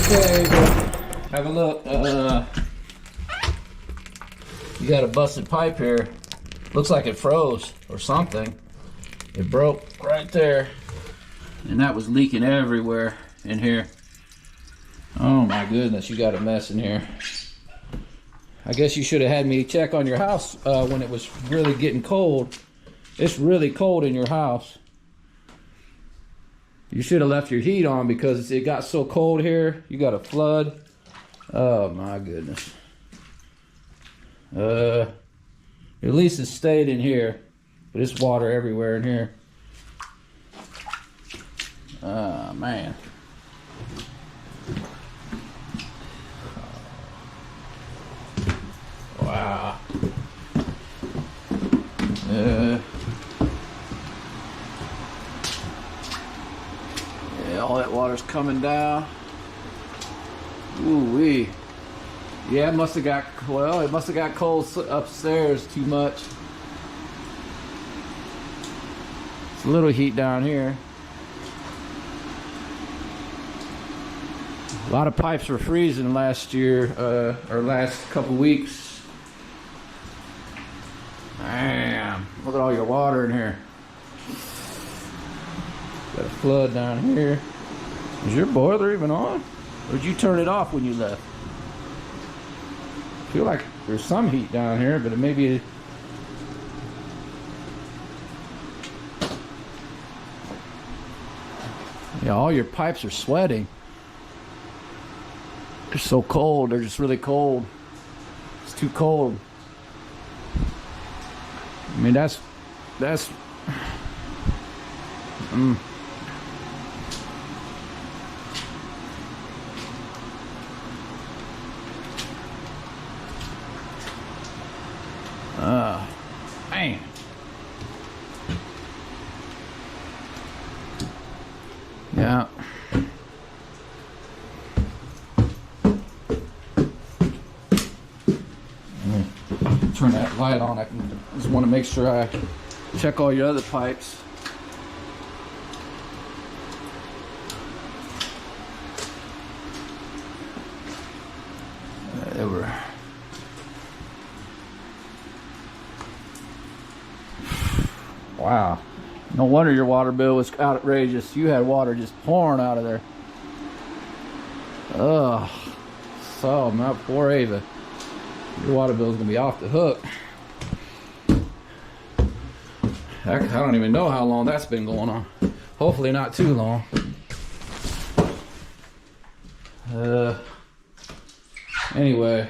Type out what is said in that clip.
Okay, have a look. You got a busted pipe here. Looks like it froze or something. It broke right there. And that was leaking everywhere in here. Oh my goodness, you got a mess in here. I guess you should have had me check on your house when it was really getting cold. It's really cold in your house. You should have left your heat on because it got so cold here. You got a flood. Oh my goodness. At least it stayed in here, but it's water everywhere in here. Oh man. Wow. Yeah, all that water's coming down. Ooh wee. Yeah, it must have got, well, it must have got cold upstairs too much. It's a little heat down here. A lot of pipes were freezing last year, or last couple weeks. Damn, look at all your water in here. Got a flood down here. Is your boiler even on? Or did you turn it off when you left? I feel like there's some heat down here, but it may be... Yeah, all your pipes are sweating. They're so cold. They're just really cold. It's too cold. I mean, that's man. Yeah. Turn that light on. I just want to make sure I check all your other pipes. They were. Wow. No wonder your water bill was outrageous. You had water just pouring out of there. Ugh. So, my poor Ava. Your water bill is going to be off the hook. I don't even know how long that's been going on. Hopefully not too long. Anyway.